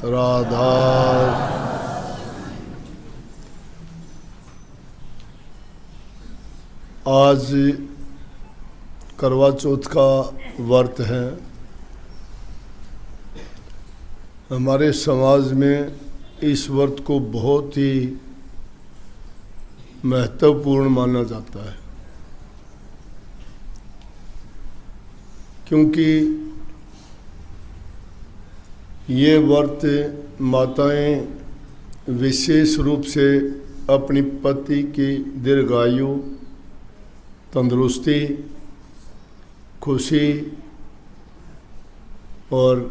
राधा। आज करवा चौथ का व्रत है। हमारे समाज में इस व्रत को बहुत ही महत्वपूर्ण माना जाता है, क्योंकि ये व्रत माताएं विशेष रूप से अपनी पति की दीर्घायु, तंदुरुस्ती, खुशी और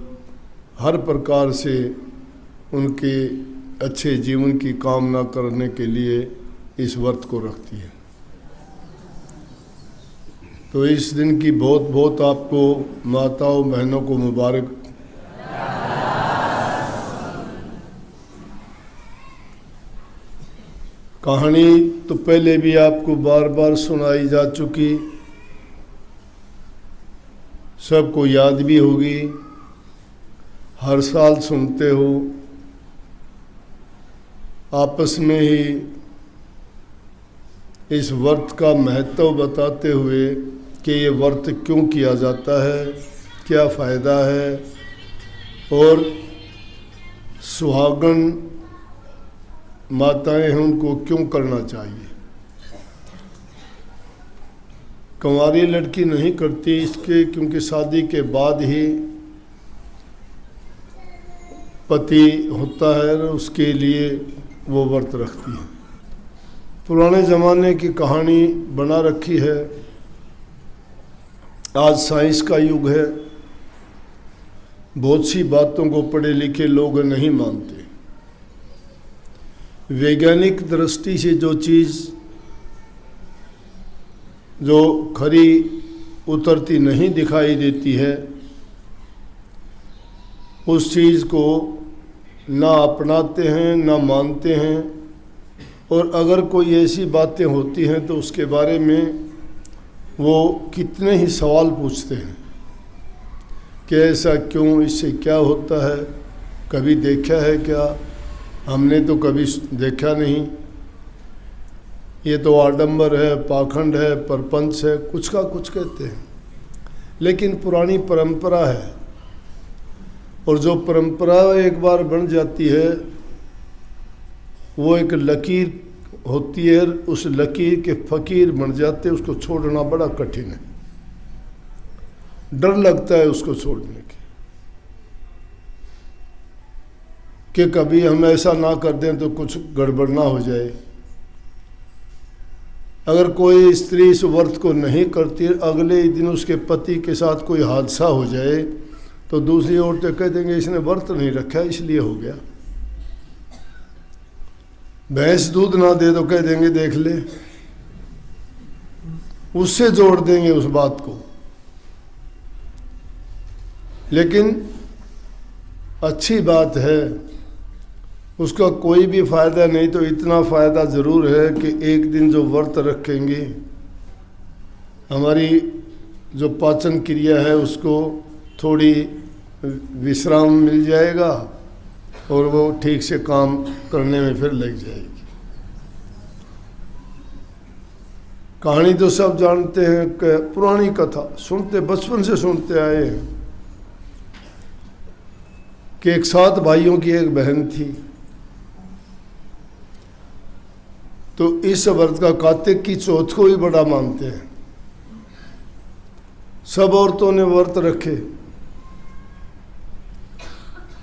हर प्रकार से उनके अच्छे जीवन की कामना करने के लिए इस व्रत को रखती है। तो इस दिन की बहुत बहुत आपको माताओं बहनों को मुबारक। कहानी तो पहले भी आपको बार बार सुनाई जा चुकी, सबको याद भी होगी, हर साल सुनते हो। आपस में ही इस व्रत का महत्व बताते हुए कि ये व्रत क्यों किया जाता है, क्या फ़ायदा है और सुहागन माताएं हैं उनको क्यों करना चाहिए। कुंवारी लड़की नहीं करती इसके, क्योंकि शादी के बाद ही पति होता है और उसके लिए वो व्रत रखती है। पुराने ज़माने की कहानी बना रखी है। आज साइंस का युग है, बहुत सी बातों को पढ़े लिखे लोग नहीं मानते। वैज्ञानिक दृष्टि से जो चीज़ जो खरी उतरती नहीं दिखाई देती है, उस चीज़ को ना अपनाते हैं ना मानते हैं। और अगर कोई ऐसी बातें होती हैं तो उसके बारे में वो कितने ही सवाल पूछते हैं कि ऐसा क्यों, इससे क्या होता है, कभी देखा है क्या, हमने तो कभी देखा नहीं, ये तो आडंबर है, पाखंड है, परपंच है, कुछ का कुछ कहते हैं। लेकिन पुरानी परंपरा है, और जो परंपरा एक बार बन जाती है वो एक लकीर होती है, उस लकीर के फकीर बन जाते, उसको छोड़ना बड़ा कठिन है, डर लगता है उसको छोड़ने की कि कभी हम ऐसा ना कर दें तो कुछ गड़बड़ ना हो जाए। अगर कोई स्त्री इस व्रत को नहीं करती, अगले ही दिन उसके पति के साथ कोई हादसा हो जाए तो दूसरी औरतें कह देंगे इसने व्रत नहीं रखा इसलिए हो गया। भैंस दूध ना दे तो कह देंगे देख ले, उससे जोड़ देंगे उस बात को। लेकिन अच्छी बात है, उसका कोई भी फ़ायदा नहीं तो इतना फ़ायदा ज़रूर है कि एक दिन जो व्रत रखेंगे हमारी जो पाचन क्रिया है उसको थोड़ी विश्राम मिल जाएगा और वो ठीक से काम करने में फिर लग जाएगी। कहानी तो सब जानते हैं कि पुरानी कथा सुनते, बचपन से सुनते आए हैं कि एक 7 भाइयों की एक बहन थी। तो इस व्रत का कार्तिक की चौथ को ही बड़ा मानते हैं। सब औरतों ने व्रत रखे,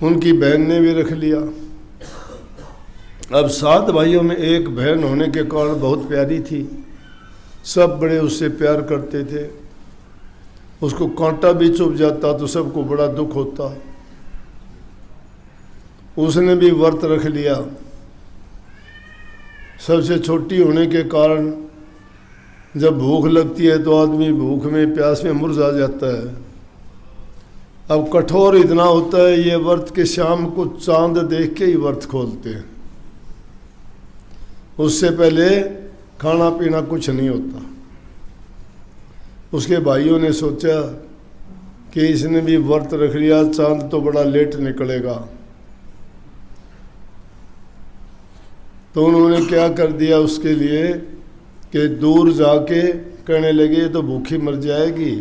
उनकी बहन ने भी रख लिया। अब 7 भाइयों में एक बहन होने के कारण बहुत प्यारी थी, सब बड़े उससे प्यार करते थे। उसको कांटा भी चुभ जाता तो सबको बड़ा दुख होता। उसने भी व्रत रख लिया। सबसे छोटी होने के कारण जब भूख लगती है तो आदमी भूख में प्यास में मुरझा जाता है। अब कठोर इतना होता है ये व्रत के शाम को चांद देख के ही व्रत खोलते हैं, उससे पहले खाना पीना कुछ नहीं होता। उसके भाइयों ने सोचा कि इसने भी व्रत रख लिया, चांद तो बड़ा लेट निकलेगा, तो उन्होंने क्या कर दिया उसके लिए कि दूर जाके कहने लगे तो भूखी मर जाएगी,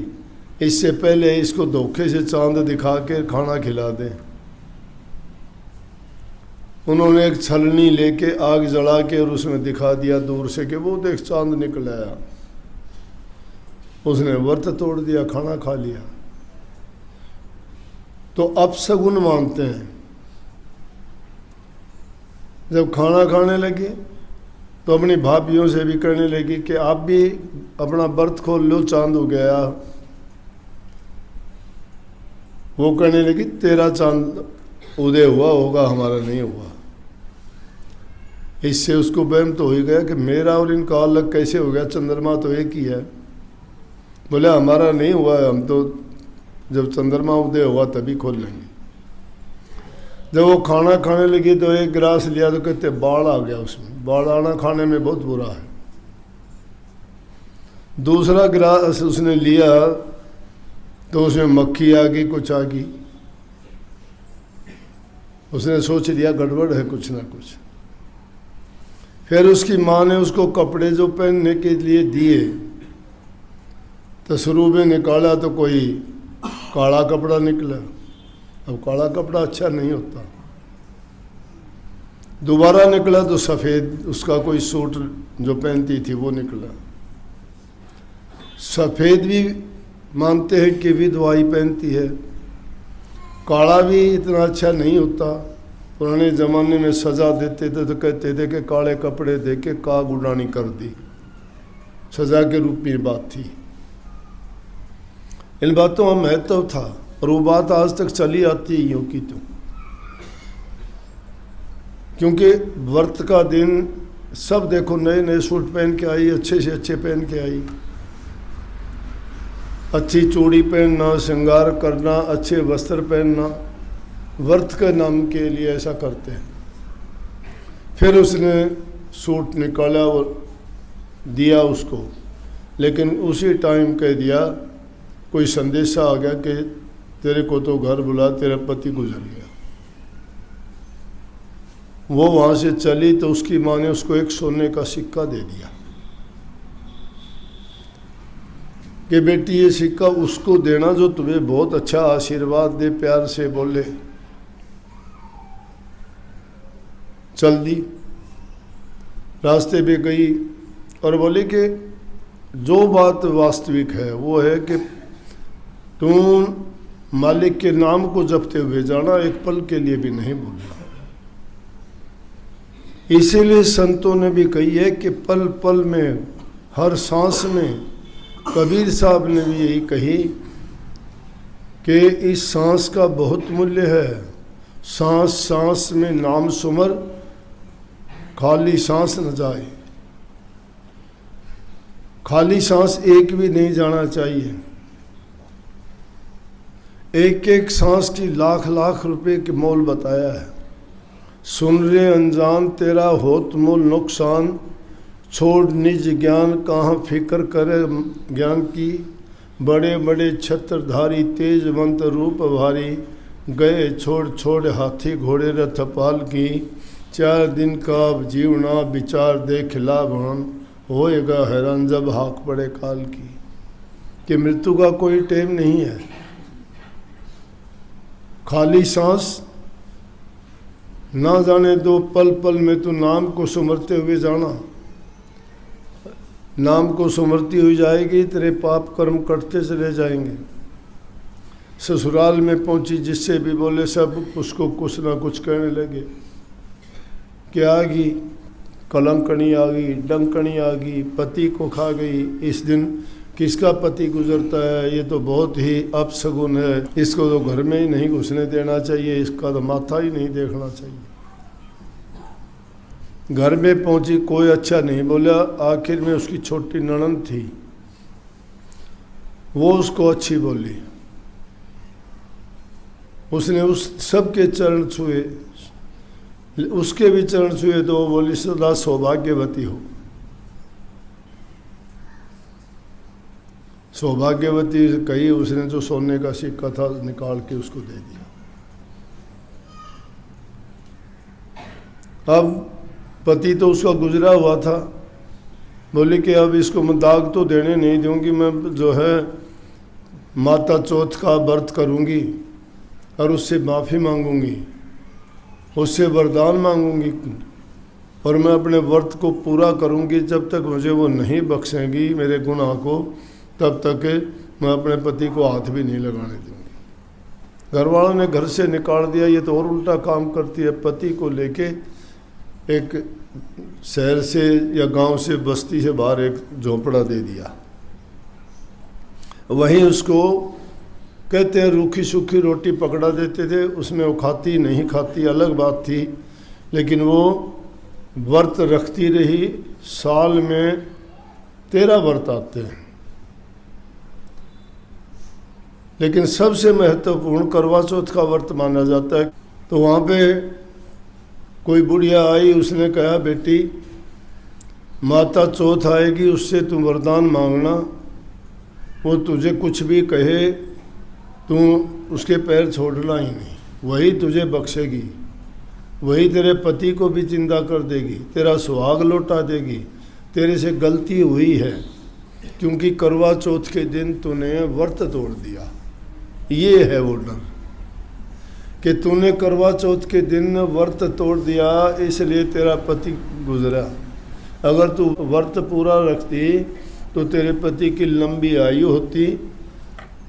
इससे पहले इसको धोखे से चांद दिखा के खाना खिला दें। उन्होंने एक छलनी लेके आग जला के और उसमें दिखा दिया दूर से कि वो देख चांद निकल आया। उसने व्रत तोड़ दिया, खाना खा लिया। तो अपशगुन मानते हैं। जब खाना खाने लगे तो अपनी भाभीयों से भी कहने लगी कि आप भी अपना व्रत खोल लो, चांद हो गया। वो कहने लगी तेरा चांद उदय हुआ होगा, हमारा नहीं हुआ। इससे उसको वहम तो हो ही गया कि मेरा और इनका अलग कैसे हो गया, चंद्रमा तो एक ही है। बोले हमारा नहीं हुआ है, हम तो जब चंद्रमा उदय हुआ तभी खोल लेंगे। जब वो खाना खाने लगी तो एक गिलास लिया तो कहते बाढ़ आ गया उसमें। बाढ़ आना खाने में बहुत बुरा है। दूसरा गिलास उसने लिया तो उसमें मक्खी आ गई, कुछ आ गई। उसने सोच लिया गड़बड़ है कुछ ना कुछ। फिर उसकी माँ ने उसको कपड़े जो पहनने के लिए दिए तो शुरू में निकाला तो कोई काला कपड़ा निकला। अब काला कपड़ा अच्छा नहीं होता। दोबारा निकला तो सफ़ेद उसका कोई सूट जो पहनती थी वो निकला। सफ़ेद भी मानते हैं कि विधवाई पहनती है। काला भी इतना अच्छा नहीं होता। पुराने ज़माने में सज़ा देते थे तो कहते थे कि काले कपड़े दे के काग उड़ानी कर दी, सज़ा के रूप में बात थी। इन बातों का महत्व था और वो बात आज तक चली आती है यूँ की तो। क्योंकि व्रत का दिन सब देखो नए नए सूट पहन के आई, अच्छे से अच्छे पहन के आई, अच्छी चूड़ी पहनना, श्रृंगार करना, अच्छे वस्त्र पहनना, व्रत के नाम के लिए ऐसा करते हैं। फिर उसने सूट निकाला और दिया उसको, लेकिन उसी टाइम कह दिया कोई संदेशा आ गया कि तेरे को तो घर बुला, तेरा पति गुजर गया। वो वहाँ से चली तो उसकी माँ ने उसको एक सोने का सिक्का दे दिया कि बेटी ये सिक्का उसको देना जो तुम्हें बहुत अच्छा आशीर्वाद दे, प्यार से बोले। चल दी, रास्ते पे गई और बोली कि जो बात वास्तविक है वो है कि तुम मालिक के नाम को जपते हुए जाना, एक पल के लिए भी नहीं भूलना। इसीलिए संतों ने भी कही है कि पल पल में, हर सांस में, कबीर साहब ने भी यही कही कि इस सांस का बहुत मूल्य है। सांस सांस में नाम सुमर, खाली सांस न जाए। खाली सांस एक भी नहीं जाना चाहिए। एक एक सांस की लाख लाख रुपए के मोल बताया है। सुन रे अनजान तेरा होत मोल नुकसान, छोड़ निज ज्ञान कहाँ फिक्र करे ज्ञान की। बड़े बड़े छत्रधारी तेजवंत रूप भारी, गए छोड़ छोड़ हाथी घोड़े रथ पाल की। 4 दिन का जीवना विचार देख लाभवान, होएगा हैरान जब हाक पड़े काल की। कि मृत्यु का कोई टाइम नहीं है। खाली सांस ना जाने दो, पल पल में तो नाम को सुमरते हुए जाना। नाम को सुमरती हुई जाएगी, तेरे पाप कर्म कटते चले जाएंगे। ससुराल में पहुंची जिससे भी बोले सब उसको कुछ ना कुछ कहने लगे। क्या आ गई, कलंकनी आ गई, डंकनी आ गई, पति को खा गई। इस दिन किसका पति गुजरता है, ये तो बहुत ही अपशगुन है। इसको तो घर में ही नहीं घुसने देना चाहिए, इसका तो माथा ही नहीं देखना चाहिए। घर में पहुंची, कोई अच्छा नहीं बोला। आखिर में उसकी छोटी ननद थी, वो उसको अच्छी बोली। उसने उस सबके चरण छुए, उसके भी चरण छुए तो वो बोली सदा सौभाग्यवती हो। सौभाग्यवती कही, उसने जो सोने का सिक्का था निकाल के उसको दे दिया। अब पति तो उसका गुजरा हुआ था। बोली कि अब इसको मैं दाग तो देने नहीं दूंगी, मैं जो है माता चौथ का व्रत करूंगी और उससे माफ़ी मांगूंगी, उससे वरदान मांगूंगी और मैं अपने व्रत को पूरा करूंगी। जब तक मुझे वो नहीं बख्शेंगी मेरे गुनाह को, तब तक मैं अपने पति को हाथ भी नहीं लगाने दूंगी। घर वालों ने घर से निकाल दिया। ये तो और उल्टा काम करती है, पति को लेके एक शहर से या गांव से, बस्ती से बाहर एक झोंपड़ा दे दिया। वहीं उसको कहते हैं रूखी सूखी रोटी पकड़ा देते थे, उसमें वो खाती नहीं खाती अलग बात थी, लेकिन वो व्रत रखती रही। साल में 13 व्रत आते हैं, लेकिन सबसे महत्वपूर्ण करवा चौथ का व्रत माना जाता है। तो वहाँ पे कोई बुढ़िया आई, उसने कहा बेटी माता चौथ आएगी, उससे तुम वरदान मांगना, वो तुझे कुछ भी कहे तू उसके पैर छोड़ना ही नहीं, वही तुझे बख्शेगी, वही तेरे पति को भी जिंदा कर देगी, तेरा सुहाग लौटा देगी। तेरे से गलती हुई है क्योंकि करवा चौथ के दिन तूने व्रत तोड़ दिया। ये है वो डर कि तूने करवा चौथ के दिन व्रत तोड़ दिया, इसलिए तेरा पति गुजरा। अगर तू व्रत पूरा रखती तो तेरे पति की लंबी आयु होती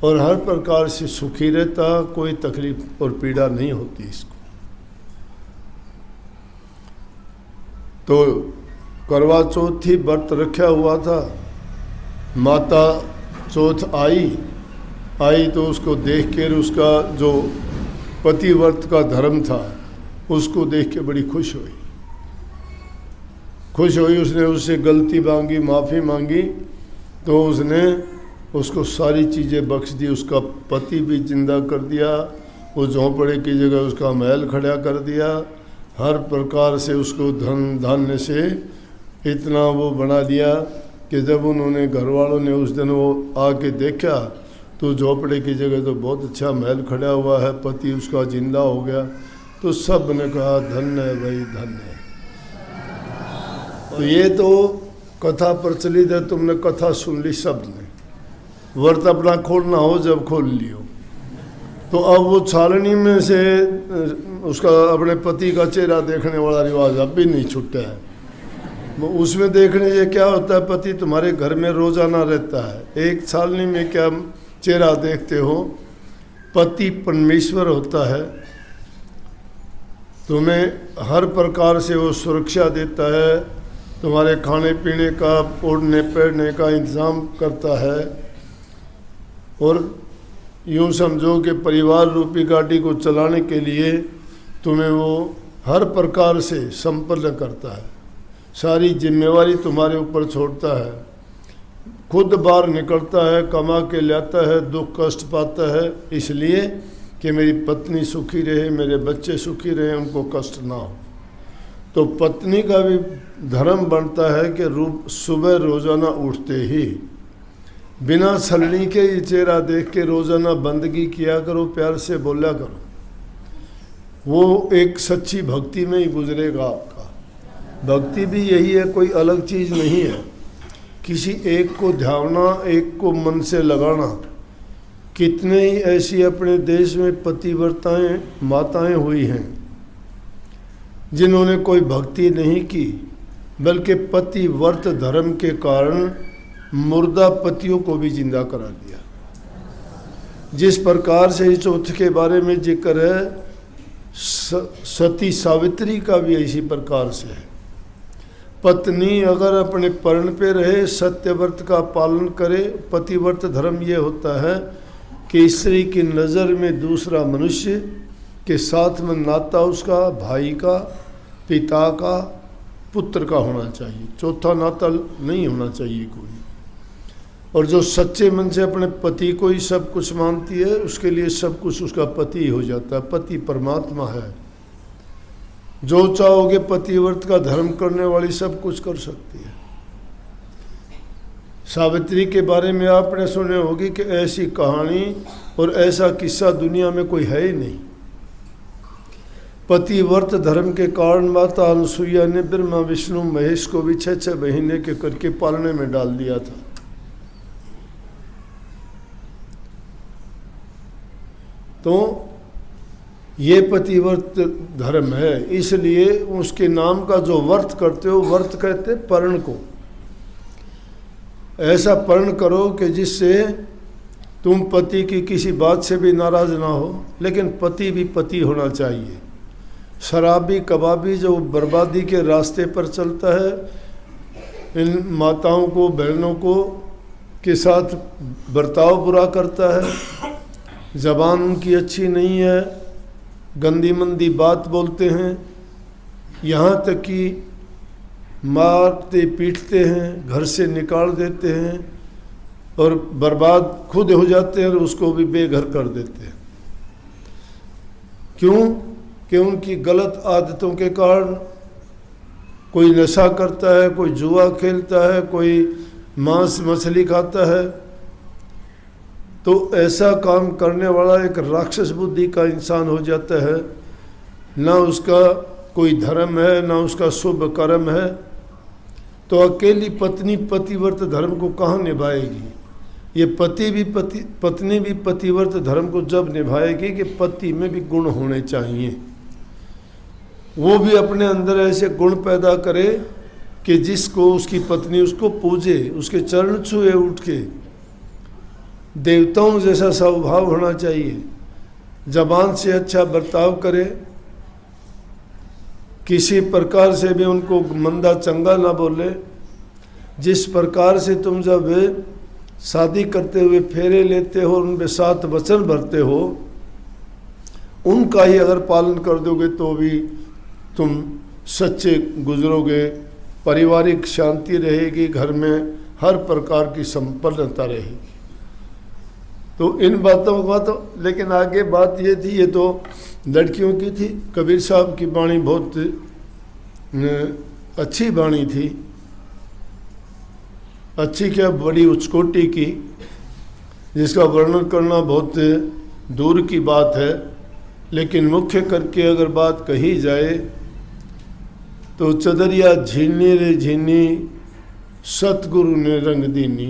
और हर प्रकार से सुखी रहता, कोई तकलीफ और पीड़ा नहीं होती इसको। तो करवा चौथ ही व्रत रखा हुआ था। माता चौथ आई तो उसको देख कर, उसका जो पतिव्रत का धर्म था उसको देख के बड़ी खुश हुई। उसने उससे गलती मांगी, माफ़ी मांगी, तो उसने उसको सारी चीज़ें बख्श दी। उसका पति भी जिंदा कर दिया, वो झोंपड़े की जगह उसका महल खड़ा कर दिया, हर प्रकार से उसको धन धान्य से इतना वो बना दिया कि जब उन्होंने घर वालों ने उस दिन वो आके देखा तो झोपड़े की जगह तो बहुत अच्छा महल खड़ा हुआ है, पति उसका जिंदा हो गया। तो सब ने कहा धन्य है भाई, धन्य है। तो ये तो कथा प्रचलित है, तुमने कथा सुन ली सब ने। व्रत अपना खोलना हो जब खोल लियो। तो अब वो छालनी में से उसका अपने पति का चेहरा देखने वाला रिवाज अब भी नहीं छूटा है। उसमें देखने से क्या होता है, पति तुम्हारे घर में रोजाना रहता है, एक छालनी में क्या चेहरा देखते हो। पति परमेश्वर होता है, तुम्हें हर प्रकार से वो सुरक्षा देता है, तुम्हारे खाने पीने का, ओढ़ने पहनने का इंतज़ाम करता है, और यूँ समझो कि परिवार रूपी गाड़ी को चलाने के लिए तुम्हें वो हर प्रकार से संपन्न करता है, सारी जिम्मेवारी तुम्हारे ऊपर छोड़ता है, खुद बाहर निकलता है, कमा के लाता है, दुख कष्ट पाता है, इसलिए कि मेरी पत्नी सुखी रहे, मेरे बच्चे सुखी रहे, उनको कष्ट ना हो। तो पत्नी का भी धर्म बनता है कि सुबह रोज़ाना उठते ही बिना छलनी के ये चेहरा देख के रोज़ाना बंदगी किया करो, प्यार से बोला करो। वो एक सच्ची भक्ति में ही गुजरेगा आपका। भक्ति भी यही है, कोई अलग चीज़ नहीं है। किसी एक को ध्याना, एक को मन से लगाना। कितने ही ऐसी अपने देश में पतिव्रताएं माताएं हुई हैं जिन्होंने कोई भक्ति नहीं की, बल्कि पतिव्रत धर्म के कारण मुर्दा पतियों को भी जिंदा करा दिया। जिस प्रकार से इस चौथ के बारे में जिक्र है, सती सावित्री का भी इसी प्रकार से है। पत्नी अगर अपने पर्ण पे रहे, सत्यव्रत का पालन करे, पतिव्रत धर्म ये होता है कि स्त्री की नज़र में दूसरा मनुष्य के साथ में नाता उसका भाई का, पिता का, पुत्र का होना चाहिए, चौथा नाता नहीं होना चाहिए कोई। और जो सच्चे मन से अपने पति को ही सब कुछ मानती है, उसके लिए सब कुछ उसका पति ही हो जाता है। पति परमात्मा है। जो चाहोगे पतिव्रत का धर्म करने वाली सब कुछ कर सकती है। सावित्री के बारे में आपने सुने होगी कि ऐसी कहानी और ऐसा किस्सा दुनिया में कोई है ही नहीं। पतिव्रत धर्म के कारण माता अनुसुईया ने ब्रह्मा विष्णु महेश को भी 6 महीने के करके पालने में डाल दिया था। तो ये पतिव्रत धर्म है, इसलिए उसके नाम का जो व्रत करते हो, व्रत कहते पर्ण को। ऐसा पर्ण करो कि जिससे तुम पति की किसी बात से भी नाराज ना हो, लेकिन पति भी पति होना चाहिए। शराबी कबाबी जो बर्बादी के रास्ते पर चलता है, इन माताओं को बहनों को के साथ बर्ताव बुरा करता है, ज़बान उनकी अच्छी नहीं है, गंदी मंदी बात बोलते हैं, यहाँ तक कि मारते पीटते हैं, घर से निकाल देते हैं और बर्बाद खुद हो जाते हैं और उसको भी बेघर कर देते हैं। क्यों? कि उनकी गलत आदतों के कारण कोई नशा करता है, कोई जुआ खेलता है, कोई मांस मछली खाता है। तो ऐसा काम करने वाला एक राक्षस बुद्धि का इंसान हो जाता है। ना उसका कोई धर्म है, ना उसका शुभ कर्म है। तो अकेली पत्नी पतिव्रत धर्म को कहाँ निभाएगी? ये पत्नी भी पतिव्रत धर्म को जब निभाएगी कि पति में भी गुण होने चाहिए, वो भी अपने अंदर ऐसे गुण पैदा करे कि जिसको उसकी पत्नी उसको पूजे, उसके चरण छुए उठ के। देवताओं जैसा स्वभाव होना चाहिए, जबान से अच्छा बर्ताव करे, किसी प्रकार से भी उनको मंदा चंगा ना बोले। जिस प्रकार से तुम जब शादी करते हुए फेरे लेते हो, उनके साथ वचन भरते हो, उनका ही अगर पालन कर दोगे तो भी तुम सच्चे गुजरोगे, पारिवारिक शांति रहेगी, घर में हर प्रकार की संपन्नता रहेगी। तो इन बातों का तो, लेकिन आगे बात ये थी, ये तो लड़कियों की थी। कबीर साहब की वाणी बहुत अच्छी वाणी थी, अच्छी क्या बड़ी उच्चकोटि की, जिसका वर्णन करना बहुत दूर की बात है। लेकिन मुख्य करके अगर बात कही जाए तो चदरिया झीनी रे झीनी सतगुरु ने रंग दीनी।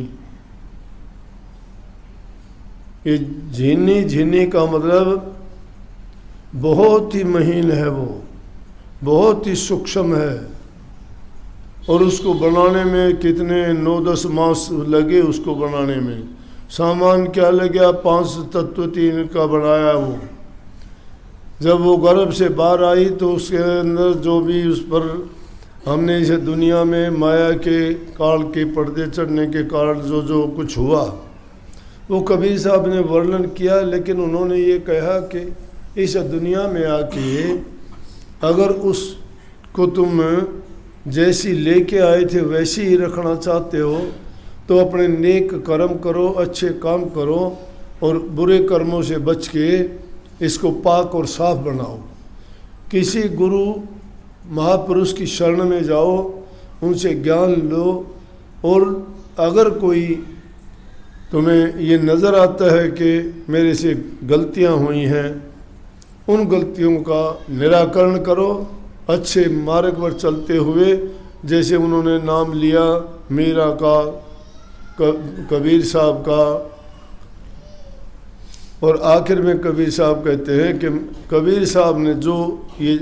ये झीनी झीनी का मतलब बहुत ही महीन है, वो बहुत ही सूक्ष्म है, और उसको बनाने में कितने 9-10 मास लगे उसको बनाने में। सामान क्या लगे, 5 तत्व 3 का बनाया वो। जब वो गर्भ से बाहर आई तो उसके अंदर जो भी उस पर हमने इसे दुनिया में माया के काल के पर्दे चढ़ने के कारण जो जो कुछ हुआ, वो कबीर साहब ने वर्णन किया। लेकिन उन्होंने ये कहा कि इस दुनिया में आके अगर उसको तुम जैसी लेके आए थे वैसी ही रखना चाहते हो तो अपने नेक कर्म करो, अच्छे काम करो, और बुरे कर्मों से बच के इसको पाक और साफ बनाओ। किसी गुरु महापुरुष की शरण में जाओ, उनसे ज्ञान लो, और अगर कोई तुम्हें ये नज़र आता है कि मेरे से गलतियां हुई हैं, उन गलतियों का निराकरण करो, अच्छे मार्ग पर चलते हुए। जैसे उन्होंने नाम लिया मीरा का, कबीर साहब का, और आखिर में कबीर साहब कहते हैं कि कबीर साहब ने जो ये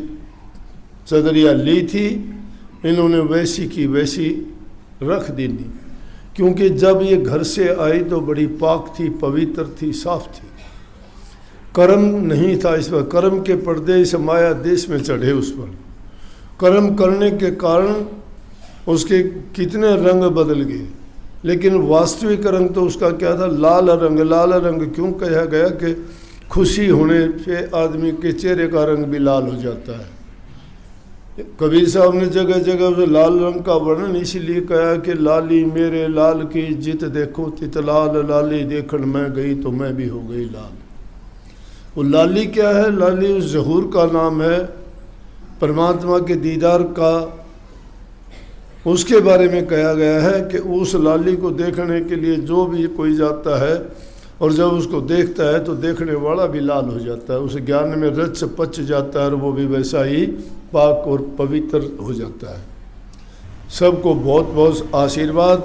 चदरिया ली थी, इन्होंने वैसी की वैसी रख दी नहीं। क्योंकि जब ये घर से आई तो बड़ी पाक थी, पवित्र थी, साफ थी। कर्म नहीं था इस पर, कर्म के पर्दे इस माया देश में चढ़े उस पर। कर्म करने के कारण उसके कितने रंग बदल गए, लेकिन वास्तविक रंग तो उसका क्या था? लाल रंग। लाल रंग क्यों कहा गया? कि खुशी होने से आदमी के चेहरे का रंग भी लाल हो जाता है। कबीर साहब ने जगह जगह उसे लाल रंग का वर्णन इसीलिए कहा कि लाली मेरे लाल की जित देखो तित लाल, लाली देखण मैं गई तो मैं भी हो गई लाल। वो लाली क्या है? लाली उस ज़हूर का नाम है, परमात्मा के दीदार का। उसके बारे में कहा गया है कि उस लाली को देखने के लिए जो भी कोई जाता है और जब उसको देखता है तो देखने वाला भी लाल हो जाता है, उसे ज्ञान में रच पच जाता है और वो भी वैसा ही पाक और पवित्र हो जाता है। सबको बहुत बहुत आशीर्वाद।